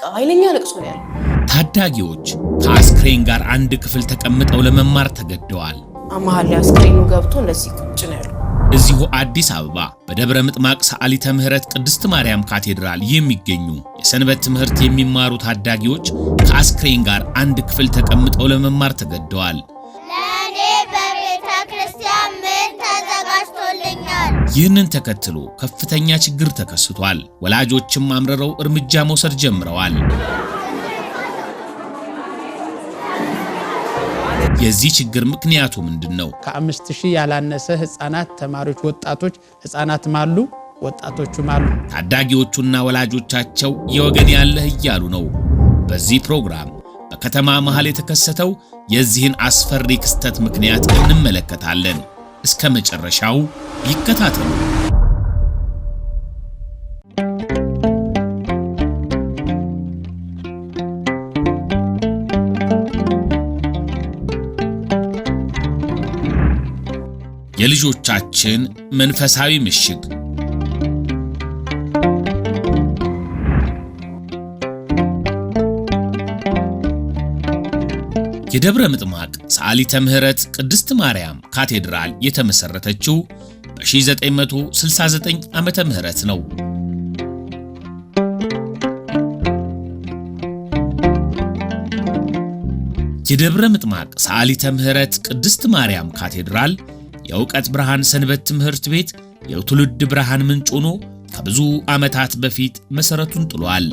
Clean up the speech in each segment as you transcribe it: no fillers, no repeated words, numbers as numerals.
ኃይለኛ ለቅሶ ነው ያለው። ታዳጊዎች ከአስክሬን ጋር አንድ ክፍል ተቀምጠው ለመማር ተገደዋል። አማሃል አስክሬኑ ገብቶ እንደዚህ ቁጭ ነው ያለው። እዚሁ አዲስ አበባ በደብረ ምጥማቅ ሰዓሊተ ምህረት ቅድስት ማርያም ካቴድራል የሚገኙ የሰንበት ትምህርት የሚማሩ ታዳጊዎች ከአስክሬን ጋር አንድ ክፍል ተቀምጠው ለመማር ተገደዋል። ለኔ በቤተ ክርስቲያን ምን ተዘጋጅቶልኛል? ይህንን ተከትሎ ከፍተኛ ችግር ተከስቷል። ወላጆችም አምርረው እርምጃ መውሰድ ጀምረዋል። የዚህ ችግር ምክንያቱ ምንድነው? ከ5000 ያላነሰ ህፃናት ተማሪዎች ወጣቶች ህፃናት ማሉ ወጣቶቹ ማሉ። ታዳጊዎቹና ወላጆቻቸው የወገን ያለህ እያሉ ነው። በዚህ ፕሮግራም በከተማ መሃል የተከሰተው የዚህን አስፈሪ ክስተት ምክንያት እንመለከታለን። እስከ መጨረሻው ይከታተሉ። የልጆቻችን መንፈሳዊ ምሽግ የደብረ ምጥማቅ ሰዓሊተ ምህረት ቅድስት ማርያም ካቴድራል የተመሰረተችው በ1969 ዓመተ ምህረት ነው። የደብረ ምጥማቅ ሰዓሊተ ምህረት ቅድስት ማርያም ካቴድራል የእውቀት ብርሃን ሰንበት ትምህርት ቤት የትውልድ ብርሃን ምንጭ ሆኖ ከብዙ ዓመታት በፊት መሰረቱን ጥሏል።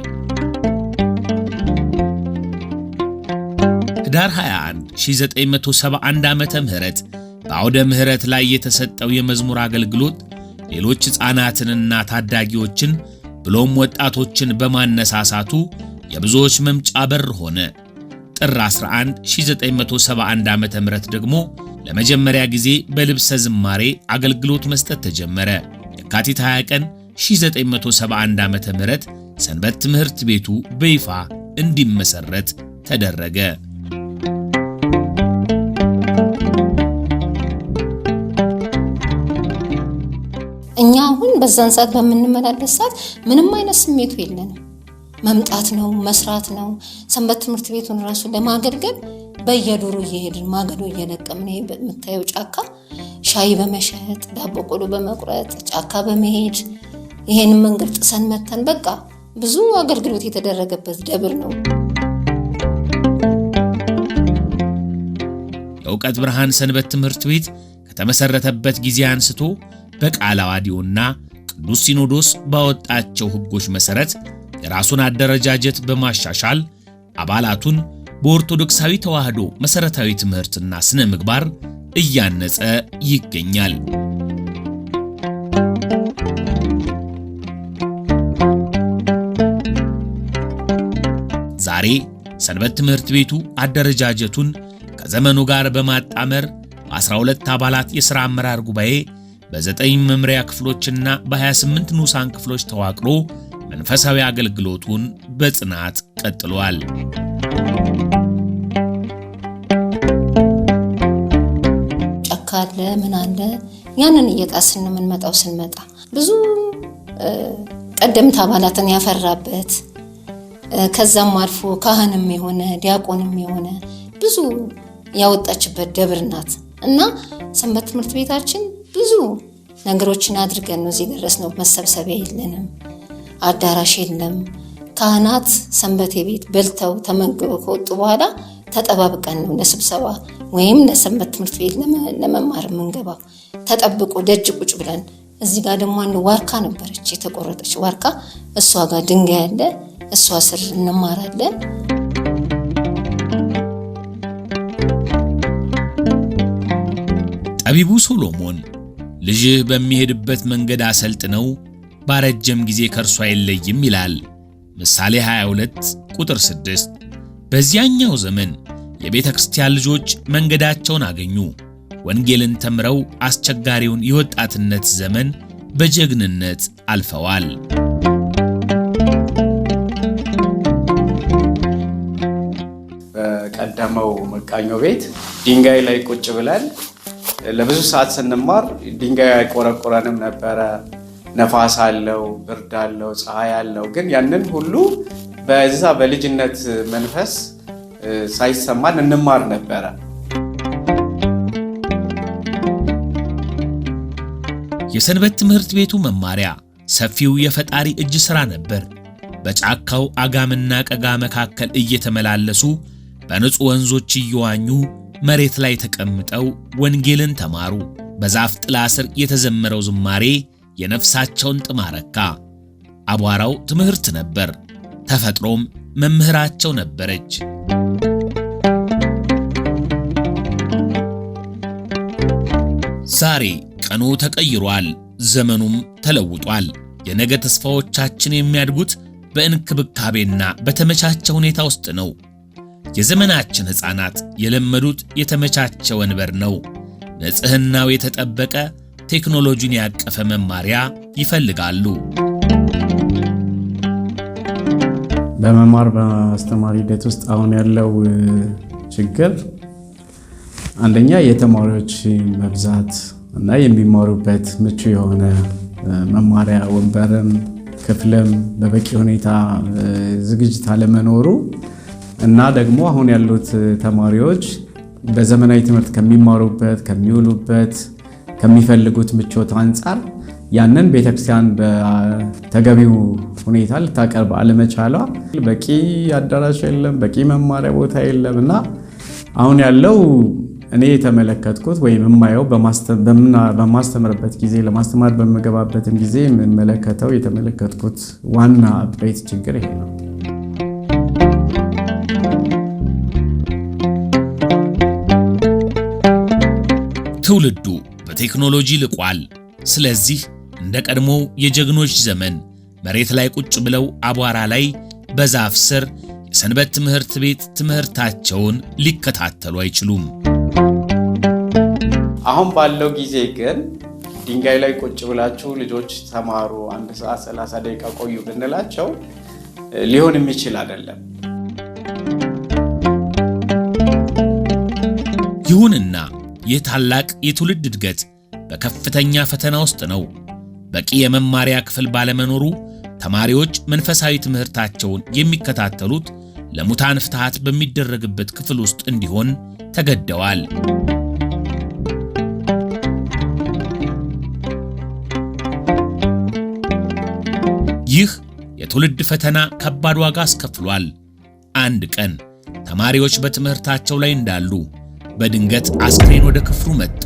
ህዳር 21 1971 ዓመተ ምህረት በአውደ ምህረት ላይ የተሰጠው የመዝሙር አገልግሎት ሌሎች ሕፃናትንና ታዳጊዎችን ብሎም ወጣቶችን በማነሳሳቱ የብዙዎች መምጫ በር ሆነ። ጥር 11 1971 ዓመተ ምህረት ደግሞ ለመጀመሪያ ጊዜ በልብሰ ዝማሬ አገልግሎት መስጠት ተጀመረ። የካቲት 20 ቀን 1971 ዓመተ ምህረት ሰንበት ትምህርት ቤቱ በይፋ እንዲመሰረት ተደረገ። እኛ አሁን በዛን ሰዓት በምንመላለስ ሰዓት ምንም አይነት ስሜቱ የለንም። መምጣት ነው፣ መስራት ነው። ሰንበት ትምህርት ቤቱን ራሱ ለማገልገል በየዱሩ እየሄድን ማገዶ እየለቀምን የምታየው ጫካ ሻይ በመሸጥ ዳቦ ቆሎ በመቁረጥ ጫካ በመሄድ ይሄንን መንገድ ጥሰን መተን በቃ ብዙ አገልግሎት የተደረገበት ደብር ነው። የእውቀት ብርሃን ሰንበት ትምህርት ቤት ከተመሰረተበት ጊዜ አንስቶ በቃለ ዓዋዲውና ቅዱስ ሲኖዶስ ባወጣቸው ሕጎች መሰረት የራሱን አደረጃጀት በማሻሻል አባላቱን በኦርቶዶክሳዊ ተዋህዶ መሰረታዊ ትምህርትና ስነ ምግባር እያነጸ ይገኛል። ዛሬ ሰንበት ትምህርት ቤቱ አደረጃጀቱን ከዘመኑ ጋር በማጣመር በ12 አባላት የሥራ አመራር ጉባኤ በ9 መምሪያ ክፍሎችና በ28 ንዑሳን ክፍሎች ተዋቅሮ መንፈሳዊ አገልግሎቱን በጽናት ቀጥሏል። ጫካ አለ ምን አለ ያንን እየጣስን የምንመጣው ስንመጣ ብዙ ቀደምት አባላትን ያፈራበት ከዛም አልፎ ካህንም የሆነ ዲያቆንም የሆነ ብዙ ያወጣችበት ደብር ናት እና ሰንበት ትምህርት ቤታችን ብዙ ነገሮችን አድርገን ነው እዚህ ደረስነው። መሰብሰቢያ የለንም፣ አዳራሽ የለም። ካህናት ሰንበቴ ቤት በልተው ተመግበው ከወጡ በኋላ ተጠባብቀን ነው ለስብሰባ ወይም ለሰንበት ትምህርት ቤት ለመማር የምንገባው። ተጠብቆ ደጅ ቁጭ ብለን እዚህ ጋር ደግሞ አንድ ዋርካ ነበረች የተቆረጠች ዋርካ፣ እሷ ጋር ድንጋይ አለ፣ እሷ ስር እንማራለን። ጠቢቡ ሶሎሞን ልጅህ በሚሄድበት መንገድ አሰልጥነው ባረጀም ጊዜ ከእርሱ አይለይም ይላል። ምሳሌ 22 ቁጥር 6። በዚያኛው ዘመን የቤተ ክርስቲያን ልጆች መንገዳቸውን አገኙ። ወንጌልን ተምረው አስቸጋሪውን የወጣትነት ዘመን በጀግንነት አልፈዋል። በቀደመው መቃኞ ቤት ድንጋይ ላይ ቁጭ ብለን ለብዙ ሰዓት ስንማር ድንጋይ አይቆረቆረንም ነበረ። ነፋስ አለው፣ ብርድ አለው፣ ፀሐይ አለው። ግን ያንን ሁሉ በዛ በልጅነት መንፈስ ሳይሰማን እንማር ነበረ። የሰንበት ትምህርት ቤቱ መማሪያ ሰፊው የፈጣሪ እጅ ሥራ ነበር። በጫካው አጋምና ቀጋ መካከል እየተመላለሱ በንጹህ ወንዞች እየዋኙ መሬት ላይ ተቀምጠው ወንጌልን ተማሩ። በዛፍ ጥላ ስር የተዘመረው ዝማሬ የነፍሳቸውን ጥም አረካ። አቧራው ትምህርት ነበር፣ ተፈጥሮም መምህራቸው ነበረች። ዛሬ ቀኑ ተቀይሯል፣ ዘመኑም ተለውጧል። የነገ ተስፋዎቻችን የሚያድጉት በእንክብካቤና በተመቻቸ ሁኔታ ውስጥ ነው። የዘመናችን ሕፃናት የለመዱት የተመቻቸ ወንበር ነው። ንጽህናው የተጠበቀ ቴክኖሎጂን ያቀፈ መማሪያ ይፈልጋሉ። በመማር በማስተማር ሂደት ውስጥ አሁን ያለው ችግር አንደኛ የተማሪዎች መብዛት እና የሚማሩበት ምቹ የሆነ መማሪያ ወንበርም ክፍልም በበቂ ሁኔታ ዝግጅት አለመኖሩ እና ደግሞ አሁን ያሉት ተማሪዎች በዘመናዊ ትምህርት ከሚማሩበት ከሚውሉበት ከሚፈልጉት ምቾት አንጻር ያንን ቤተክርስቲያን በተገቢው ሁኔታ ልታቀርብ አለመቻሏ በቂ አዳራሽ የለም፣ በቂ መማሪያ ቦታ የለም እና አሁን ያለው እኔ የተመለከትኩት ወይም የማየው በማስተምርበት ጊዜ ለማስተማር በመገባበትም ጊዜ የምመለከተው የተመለከትኩት ዋና አበይት ችግር ይሄ ነው። ትውልዱ በቴክኖሎጂ ልቋል። ስለዚህ እንደ ቀድሞው የጀግኖች ዘመን መሬት ላይ ቁጭ ብለው አቧራ ላይ በዛፍ ስር የሰንበት ትምህርት ቤት ትምህርታቸውን ሊከታተሉ አይችሉም። አሁን ባለው ጊዜ ግን ድንጋይ ላይ ቁጭ ብላችሁ ልጆች ተማሩ 1 ሰዓት 30 ደቂቃ ቆዩ ብንላቸው ሊሆን የሚችል አይደለም። ይሁንና ይህ ታላቅ የትውልድ እድገት በከፍተኛ ፈተና ውስጥ ነው። በቂ የመማሪያ ክፍል ባለመኖሩ ተማሪዎች መንፈሳዊ ትምህርታቸውን የሚከታተሉት ለሙታን ፍትሐት በሚደረግበት ክፍል ውስጥ እንዲሆን ተገደዋል። ይህ የትውልድ ፈተና ከባድ ዋጋ አስከፍሏል። አንድ ቀን ተማሪዎች በትምህርታቸው ላይ እንዳሉ በድንገት አስክሬን ወደ ክፍሉ መጣ።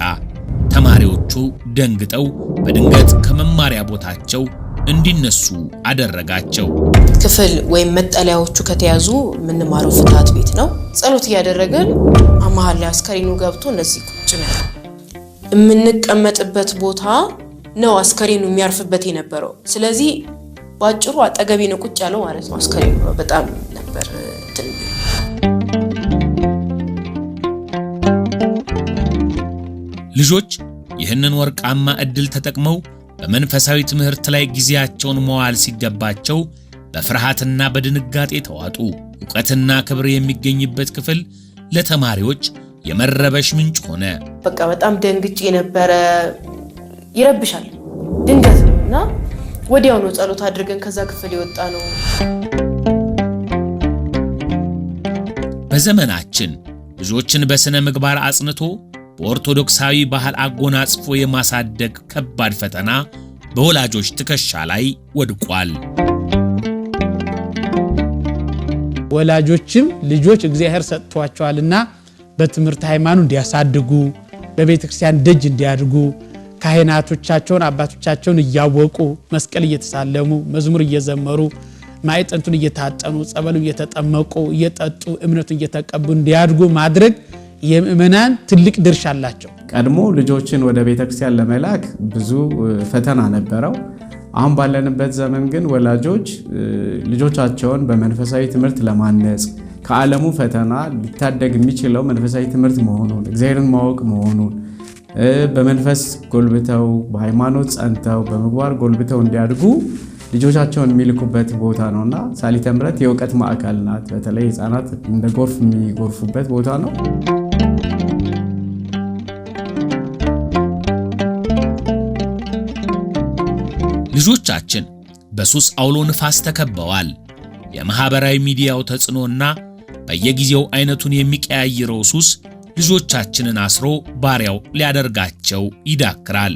ተማሪዎቹ ደንግጠው በድንገት ከመማሪያ ቦታቸው እንዲነሱ አደረጋቸው። ክፍል ወይም መጠለያዎቹ ከተያዙ የምንማረው ፍትሐት ቤት ነው። ጸሎት እያደረገን መሃል ላይ አስክሬኑ ገብቶ እነዚህ ቁጭ ነው። የምንቀመጥበት ቦታ ነው አስክሬኑ የሚያርፍበት የነበረው። ስለዚህ ባጭሩ አጠገቤ ነው ቁጭ ያለው ማለት ነው። አስክሬኑ በጣም ነበር እንትን። ልጆች ይህንን ወርቃማ ዕድል ተጠቅመው በመንፈሳዊ ትምህርት ላይ ጊዜያቸውን መዋል ሲገባቸው በፍርሃትና በድንጋጤ ተዋጡ። ዕውቀትና ክብር የሚገኝበት ክፍል ለተማሪዎች የመረበሽ ምንጭ ሆነ። በቃ በጣም ደንግጬ ነበረ። ይረብሻል ድንገት ነውና ወዲያው ነው ጸሎት አድርገን ከዛ ክፍል የወጣ ነው። በዘመናችን ልጆችን በስነ ምግባር አጽንቶ በኦርቶዶክሳዊ ባህል አጎናጽፎ የማሳደግ ከባድ ፈተና በወላጆች ትከሻ ላይ ወድቋል። ወላጆችም ልጆች እግዚአብሔር ሰጥቷቸዋልና በትምህርት ሃይማኖት እንዲያሳድጉ በቤተክርስቲያን ደጅ እንዲያድጉ ካህናቶቻቸውን አባቶቻቸውን እያወቁ መስቀል እየተሳለሙ መዝሙር እየዘመሩ ማዕጠንቱን እየታጠኑ ጸበሉ እየተጠመቁ እየጠጡ እምነቱን እየተቀበሉ እንዲያድጉ ማድረግ የምእመናን ትልቅ ድርሻ አላቸው። ቀድሞ ልጆችን ወደ ቤተክርስቲያን ለመላክ ብዙ ፈተና ነበረው። አሁን ባለንበት ዘመን ግን ወላጆች ልጆቻቸውን በመንፈሳዊ ትምህርት ለማነጽ ከዓለሙ ፈተና ሊታደግ የሚችለው መንፈሳዊ ትምህርት መሆኑን እግዚአብሔርን ማወቅ መሆኑን በመንፈስ ጎልብተው በሃይማኖት ጸንተው በምግባር ጎልብተው እንዲያድጉ ልጆቻቸውን የሚልኩበት ቦታ ነውና ሳሊተ ምሕረት የእውቀት ማዕከል ናት። በተለይ ሕፃናት እንደ ጎርፍ የሚጎርፉበት ቦታ ነው። ልጆቻችን በሱስ አውሎ ንፋስ ተከበዋል። የማህበራዊ ሚዲያው ተጽዕኖና በየጊዜው አይነቱን የሚቀያይረው ሱስ ልጆቻችንን አስሮ ባሪያው ሊያደርጋቸው ይዳክራል።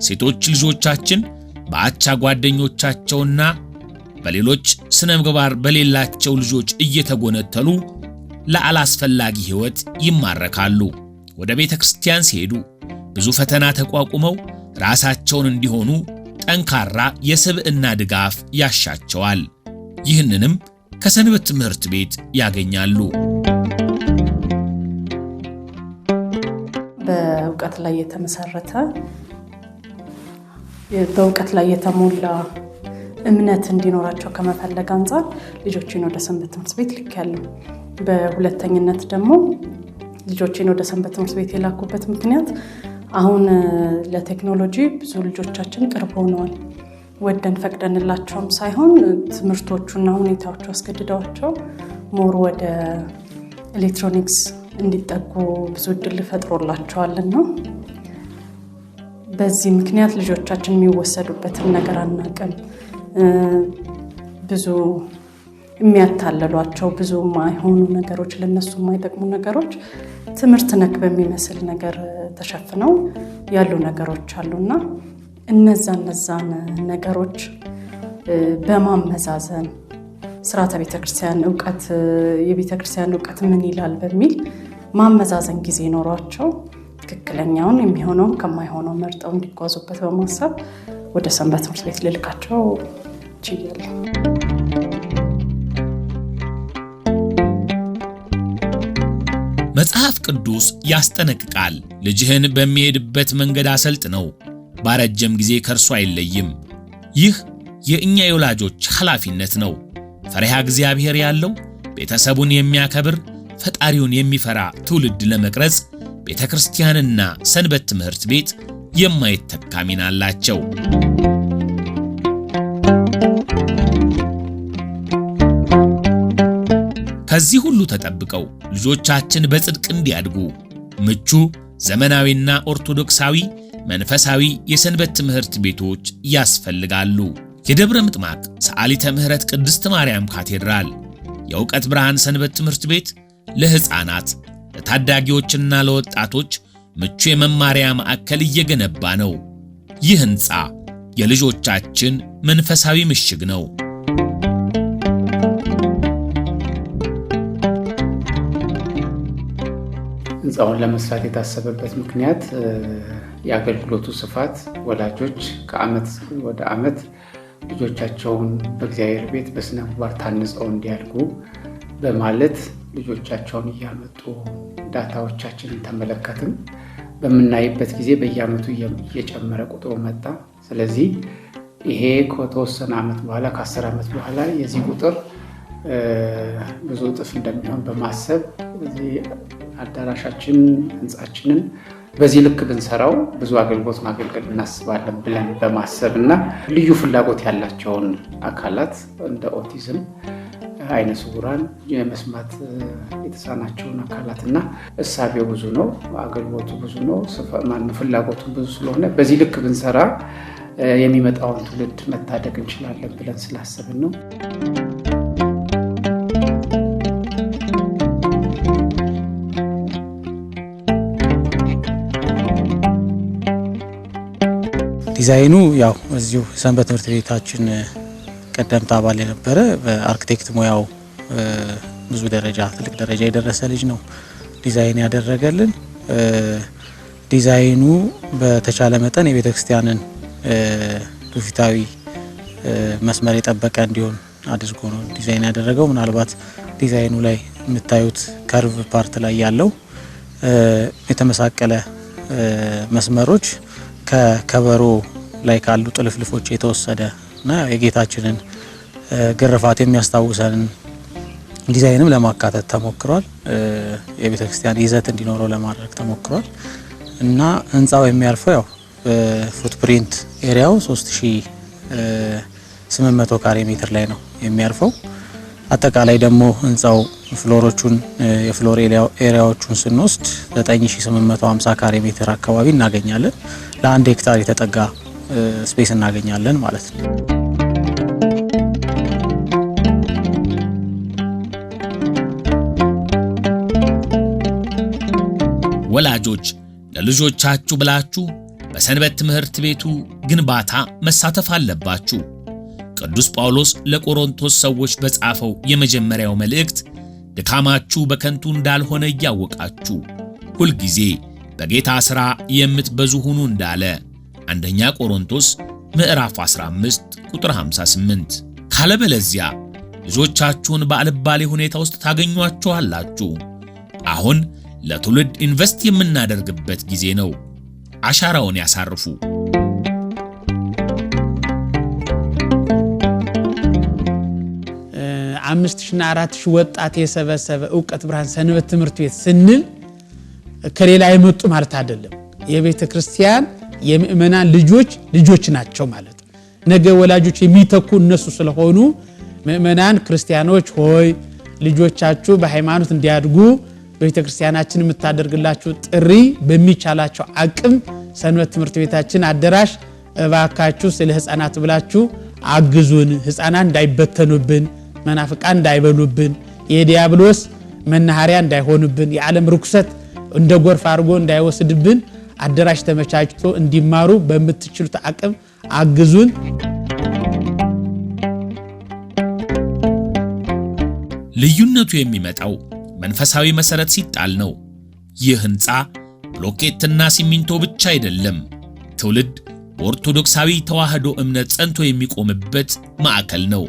ሴቶች ልጆቻችን በአቻ ጓደኞቻቸውና በሌሎች ስነ ምግባር በሌላቸው ልጆች እየተጎነተሉ ለአላስፈላጊ ሕይወት ይማረካሉ። ወደ ቤተ ክርስቲያን ሲሄዱ ብዙ ፈተና ተቋቁመው ራሳቸውን እንዲሆኑ ጠንካራ የስብዕና ድጋፍ ያሻቸዋል። ይህንንም ከሰንበት ትምህርት ቤት ያገኛሉ። በእውቀት ላይ የተመሰረተ በእውቀት ላይ የተሞላ እምነት እንዲኖራቸው ከመፈለግ አንጻር ልጆችን ወደ ሰንበት ትምህርት ቤት ልኬያለሁ። በሁለተኝነት ደግሞ ልጆችን ወደ ሰንበት ትምህርት ቤት የላኩበት ምክንያት አሁን ለቴክኖሎጂ ብዙ ልጆቻችን ቅርብ ሆነዋል። ወደን ፈቅደንላቸውም ሳይሆን ትምህርቶቹና ሁኔታዎቹ አስገድደዋቸው ሞር ወደ ኤሌክትሮኒክስ እንዲጠጉ ብዙ እድል ፈጥሮላቸዋልና በዚህ ምክንያት ልጆቻችን የሚወሰዱበትን ነገር አናውቅም። ብዙ የሚያታለሏቸው ብዙ የማይሆኑ ነገሮች፣ ለነሱ የማይጠቅሙ ነገሮች ትምህርት ነክ በሚመስል ነገር ተሸፍነው ያሉ ነገሮች አሉና እነዛን ነገሮች በማመዛዘን ስርዓተ ቤተክርስቲያን ዕውቀት የቤተክርስቲያን ዕውቀት ምን ይላል በሚል ማመዛዘን ጊዜ ኖሯቸው ትክክለኛውን የሚሆነውን ከማይሆነው መርጠው እንዲጓዙበት በማሰብ ወደ ሰንበት ትምህርት ቤት ልልካቸው ችያለሁ። መጽሐፍ ቅዱስ ያስጠነቅቃል። ልጅህን በሚሄድበት መንገድ አሰልጥነው፣ ባረጀም ጊዜ ከእርሱ አይለይም። ይህ የእኛ የወላጆች ኃላፊነት ነው። ፈሪሃ እግዚአብሔር ያለው ቤተሰቡን የሚያከብር ፈጣሪውን የሚፈራ ትውልድ ለመቅረጽ ቤተ ክርስቲያንና ሰንበት ትምህርት ቤት የማይተካ ሚና አላቸው። ከዚህ ሁሉ ተጠብቀው ልጆቻችን በጽድቅ እንዲያድጉ ምቹ ዘመናዊና ኦርቶዶክሳዊ መንፈሳዊ የሰንበት ትምህርት ቤቶች ያስፈልጋሉ። የደብረ ምጥማቅ ሰዓሊተ ምሕረት ቅድስት ማርያም ካቴድራል የእውቀት ብርሃን ሰንበት ትምህርት ቤት ለሕፃናት ለታዳጊዎችና ለወጣቶች ምቹ የመማሪያ ማዕከል እየገነባ ነው። ይህ ሕንፃ የልጆቻችን መንፈሳዊ ምሽግ ነው። ሕንፃውን ለመስራት የታሰበበት ምክንያት የአገልግሎቱ ስፋት ወላጆች ከዓመት ወደ ዓመት ልጆቻቸውን በእግዚአብሔር ቤት በስነ ምግባር ታንጸው እንዲያድጉ በማለት ልጆቻቸውን እያመጡ ዳታዎቻችንን ተመለከትን። በምናይበት ጊዜ በየዓመቱ እየጨመረ ቁጥሩ መጣ። ስለዚህ ይሄ ከተወሰነ ዓመት በኋላ ከ10 ዓመት በኋላ የዚህ ቁጥር ብዙ እጥፍ እንደሚሆን በማሰብ እዚህ አዳራሻችን ሕንፃችንን በዚህ ልክ ብንሰራው ብዙ አገልግሎት ማገልገል እናስባለን ብለን በማሰብ እና ልዩ ፍላጎት ያላቸውን አካላት እንደ ኦቲዝም፣ አይነ ስውራን፣ የመስማት የተሳናቸውን አካላትና እሳቤው ብዙ ነው፣ አገልግሎቱ ብዙ ነው፣ ፍላጎቱ ብዙ ስለሆነ በዚህ ልክ ብንሰራ የሚመጣውን ትውልድ መታደግ እንችላለን ብለን ስላሰብን ነው። ዲዛይኑ ያው እዚሁ ሰንበት ትምህርት ቤታችን ቀደምት አባል የነበረ በአርክቴክት ሙያው ብዙ ደረጃ ትልቅ ደረጃ የደረሰ ልጅ ነው ዲዛይን ያደረገልን። ዲዛይኑ በተቻለ መጠን የቤተክርስቲያንን ትውፊታዊ መስመር የጠበቀ እንዲሆን አድርጎ ነው ዲዛይን ያደረገው። ምናልባት ዲዛይኑ ላይ የምታዩት ከርቭ ፓርት ላይ ያለው የተመሳቀለ መስመሮች ከከበሮ ላይ ካሉ ጥልፍልፎች የተወሰደ እና የጌታችንን ግርፋት የሚያስታውሰንን ዲዛይንም ለማካተት ተሞክሯል። የቤተ ክርስቲያን ይዘት እንዲኖረው ለማድረግ ተሞክሯል እና ህንፃው የሚያርፈው ያው ፉትፕሪንት ኤሪያው 3800 ካሬ ሜትር ላይ ነው የሚያርፈው። አጠቃላይ ደግሞ ህንፃው ፍሎሮቹን የፍሎር ኤሪያዎቹን ስንወስድ 9850 ካሬ ሜትር አካባቢ እናገኛለን። ለ1 ሄክታር የተጠጋ ስፔስ እናገኛለን ማለት ነው። ወላጆች ለልጆቻችሁ ብላችሁ በሰንበት ትምህርት ቤቱ ግንባታ መሳተፍ አለባችሁ። ቅዱስ ጳውሎስ ለቆሮንቶስ ሰዎች በጻፈው የመጀመሪያው መልእክት ድካማችሁ በከንቱ እንዳልሆነ እያወቃችሁ ሁልጊዜ በጌታ ሥራ የምትበዙ ሁኑ እንዳለ አንደኛ ቆሮንቶስ ምዕራፍ 15 ቁጥር 58። ካለበለዚያ ልጆቻችሁን በአልባሌ ሁኔታ ውስጥ ታገኟቸዋላችሁ። አሁን ለትውልድ ኢንቨስት የምናደርግበት ጊዜ ነው። አሻራውን ያሳርፉ። አምስት ሺና 4000 ወጣት የሰበሰበ ዕውቀት ብርሃን ሰንበት ትምህርት ቤት ስንል ከሌላ የመጡ ማለት አይደለም። የቤተ ክርስቲያን የምእመናን ልጆች ናቸው ማለት ነው። ነገ ወላጆች የሚተኩ እነሱ ስለሆኑ ምእመናን ክርስቲያኖች ሆይ ልጆቻችሁ በሃይማኖት እንዲያድጉ ቤተ ክርስቲያናችን የምታደርግላችሁ ጥሪ በሚቻላቸው አቅም ሰንበት ትምህርት ቤታችን አደራሽ እባካችሁ ስለ ሕፃናት ብላችሁ አግዙን። ሕፃናት እንዳይበተኑብን፣ መናፍቃን እንዳይበሉብን፣ የዲያብሎስ መናኸሪያ እንዳይሆኑብን፣ የዓለም ርኩሰት እንደ ጎርፍ አድርጎ እንዳይወስድብን አደራሽ ተመቻችቶ እንዲማሩ በምትችሉት አቅም አግዙን። ልዩነቱ የሚመጣው መንፈሳዊ መሰረት ሲጣል ነው። ይህ ህንፃ ብሎኬትና ሲሚንቶ ብቻ አይደለም። ትውልድ በኦርቶዶክሳዊ ተዋህዶ እምነት ጸንቶ የሚቆምበት ማዕከል ነው።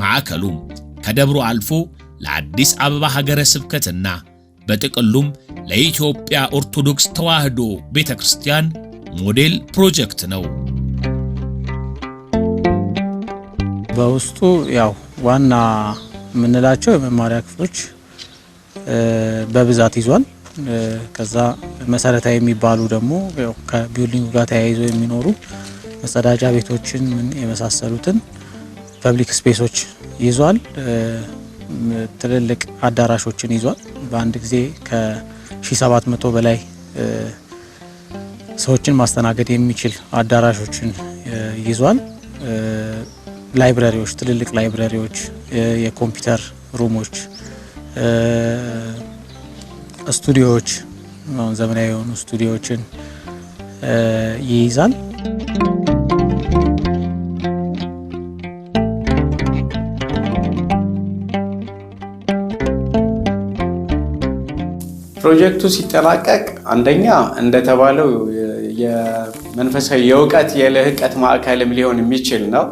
ማዕከሉም ከደብሩ አልፎ ለአዲስ አበባ ሀገረ ስብከትና በጥቅሉም ለኢትዮጵያ ኦርቶዶክስ ተዋህዶ ቤተክርስቲያን ሞዴል ፕሮጀክት ነው። በውስጡ ያው ዋና የምንላቸው የመማሪያ ክፍሎች በብዛት ይዟል። ከዛ መሰረታዊ የሚባሉ ደግሞ ያው ከቢልዲንጉ ጋር ተያይዘው የሚኖሩ መጸዳጃ ቤቶችን የመሳሰሉትን ፐብሊክ ስፔሶች ይዟል። ትልልቅ አዳራሾችን ይዟል። በአንድ ጊዜ ከ1700 በላይ ሰዎችን ማስተናገድ የሚችል አዳራሾችን ይዟል። ላይብራሪዎች፣ ትልልቅ ላይብራሪዎች፣ የኮምፒውተር ሩሞች፣ ስቱዲዮዎች፣ ዘመናዊ የሆኑ ስቱዲዮዎችን ይይዛል። ፕሮጀክቱ ሲጠናቀቅ አንደኛ እንደተባለው የመንፈሳዊ የእውቀት የልህቀት ማዕከልም ሊሆን የሚችል ነው።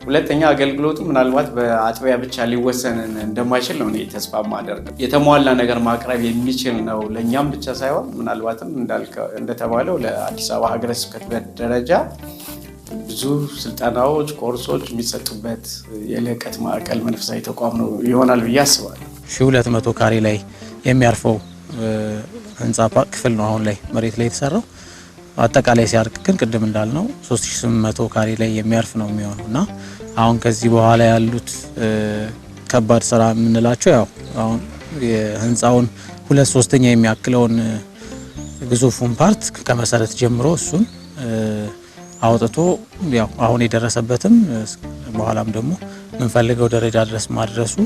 ሁለተኛ አገልግሎቱ ምናልባት በአጥቢያ ብቻ ሊወሰን እንደማይችል ነው እኔ ተስፋ ማደርገው። የተሟላ ነገር ማቅረብ የሚችል ነው። ለኛም ብቻ ሳይሆን ምናልባትም እንደተባለው ለአዲስ አበባ ሀገረ ስብከት ደረጃ ብዙ ስልጠናዎች፣ ኮርሶች የሚሰጡበት የልህቀት ማዕከል መንፈሳዊ ተቋም ነው ይሆናል ብዬ አስባለሁ። 1200 ካሬ ላይ የሚያርፈው ህንጻ ክፍል ነው አሁን ላይ መሬት ላይ የተሰራው። አጠቃላይ ሲያርቅ ግን ቅድም እንዳልነው 3800 ካሬ ላይ የሚያርፍ ነው የሚሆነውና አሁን ከዚህ በኋላ ያሉት ከባድ ስራ የምንላቸው ያው አሁን የህንጻውን 2/3 የሚያክለውን ግዙፉን ፓርት ከመሰረት ጀምሮ እሱን አውጥቶ ያው አሁን የደረሰበትም በኋላም ደግሞ የምንፈልገው ደረጃ ድረስ ማድረሱ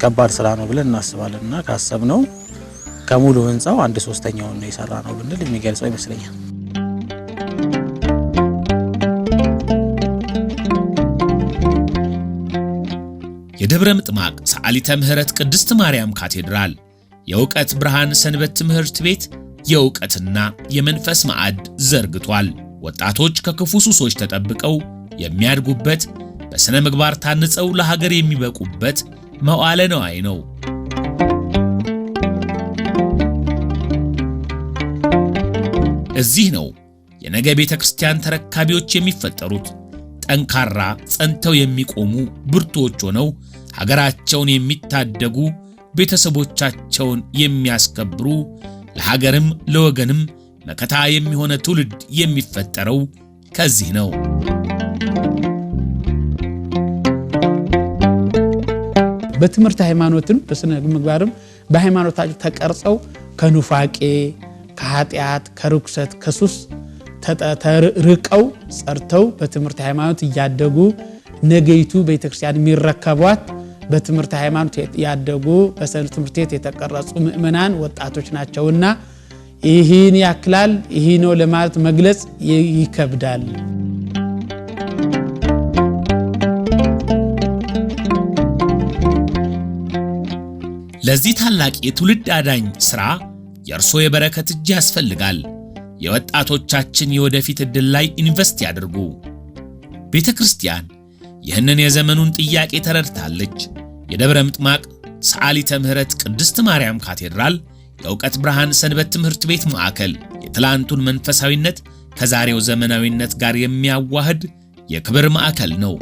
ከባድ ስራ ነው ብለን እናስባለንና ካሰብነው ከሙሉ ህንጻው 1/3 ነው የሰራ ነው ብንል የሚገልጸው ይመስለኛል። የደብረ ምጥማቅ ሰዓሊተ ምህረት ቅድስት ማርያም ካቴድራል የእውቀት ብርሃን ሰንበት ትምህርት ቤት የእውቀትና የመንፈስ ማዕድ ዘርግቷል። ወጣቶች ከክፉ ሱሶች ተጠብቀው የሚያድጉበት፣ በስነ ምግባር ታንጸው ለሀገር የሚበቁበት መዋዕለ ነዋይ ነው። እዚህ ነው የነገ ቤተ ክርስቲያን ተረካቢዎች የሚፈጠሩት። ጠንካራ ጸንተው የሚቆሙ ብርቱዎች ሆነው ሀገራቸውን የሚታደጉ፣ ቤተሰቦቻቸውን የሚያስከብሩ፣ ለሀገርም ለወገንም መከታ የሚሆነ ትውልድ የሚፈጠረው ከዚህ ነው። በትምህርት ሃይማኖትም በስነ ምግባርም በሃይማኖታቸው ተቀርጸው ከኑፋቄ፣ ከኃጢአት፣ ከርኩሰት፣ ከሱስ ተርቀው ጸርተው በትምህርት ሃይማኖት እያደጉ ነገይቱ ቤተክርስቲያን የሚረከቧት በትምህርት ሃይማኖት ያደጉ በሰንበት ትምህርት ቤት የተቀረጹ ምእመናን ወጣቶች ናቸውና ይህን ያክላል ይህ ነው ለማለት መግለጽ ይከብዳል። ለዚህ ታላቅ የትውልድ አዳኝ ሥራ የእርሶ የበረከት እጅ ያስፈልጋል። የወጣቶቻችን የወደፊት ዕድል ላይ ኢንቨስት ያድርጉ። ቤተ ክርስቲያን ይህንን የዘመኑን ጥያቄ ተረድታለች። የደብረ ምጥማቅ ሰዓሊተ ምሕረት ቅድስት ማርያም ካቴድራል የእውቀት ብርሃን ሰንበት ትምህርት ቤት ማዕከል የትላንቱን መንፈሳዊነት ከዛሬው ዘመናዊነት ጋር የሚያዋህድ የክብር ማዕከል ነው።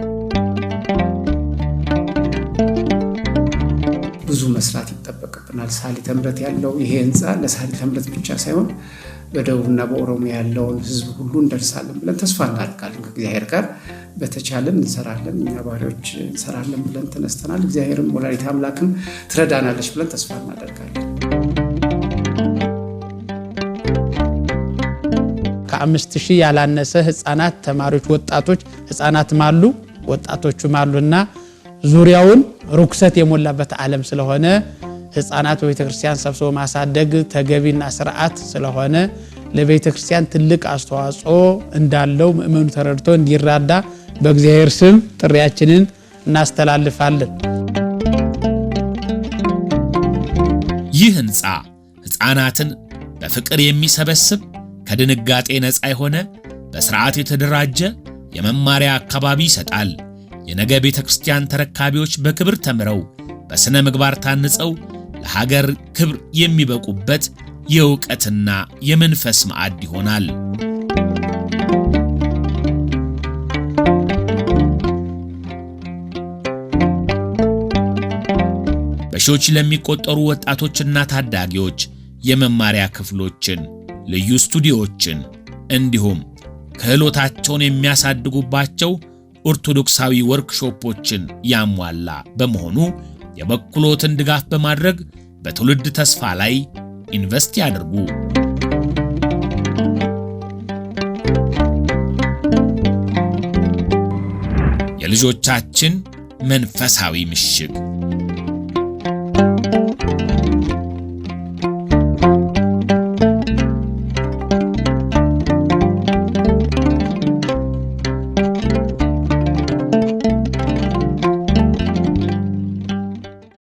ብዙ መስራት ይጠበቅብናል። ሰዓሊተ ምሕረት ያለው ይሄ ህንፃ ለሰዓሊተ ምሕረት ብቻ ሳይሆን በደቡብና በኦሮሚያ ያለውን ህዝብ ሁሉ እንደርሳለን ብለን ተስፋ እናደርጋለን። ከእግዚአብሔር ጋር በተቻለን እንሰራለን። እኛ ባሪያዎች እንሰራለን ብለን ተነስተናል። እግዚአብሔርም ወላዲተ አምላክም ትረዳናለች ብለን ተስፋ እናደርጋለን። ከ5000 ያላነሰ ህፃናት ተማሪዎች፣ ወጣቶች ህፃናትም አሉ ወጣቶችም አሉና ዙሪያውን ርኩሰት የሞላበት ዓለም ስለሆነ ህፃናት በቤተክርስቲያን ሰብስቦ ማሳደግ ተገቢና ስርዓት ስለሆነ ለቤተክርስቲያን ትልቅ አስተዋጽኦ እንዳለው ምእመኑ ተረድቶ እንዲራዳ በእግዚአብሔር ስም ጥሪያችንን እናስተላልፋለን። ይህ ህንፃ ህፃናትን በፍቅር የሚሰበስብ ከድንጋጤ ነፃ የሆነ በስርዓት የተደራጀ የመማሪያ አካባቢ ይሰጣል። የነገ ቤተክርስቲያን ተረካቢዎች በክብር ተምረው በስነ ምግባር ታንጸው ለሀገር ክብር የሚበቁበት የእውቀትና የመንፈስ ማዕድ ይሆናል። በሺዎች ለሚቆጠሩ ወጣቶችና ታዳጊዎች የመማሪያ ክፍሎችን፣ ልዩ ስቱዲዮችን እንዲሁም ክህሎታቸውን የሚያሳድጉባቸው ኦርቶዶክሳዊ ወርክሾፖችን ያሟላ በመሆኑ የበኩሎትን ድጋፍ በማድረግ በትውልድ ተስፋ ላይ ኢንቨስት ያድርጉ። የልጆቻችን መንፈሳዊ ምሽግ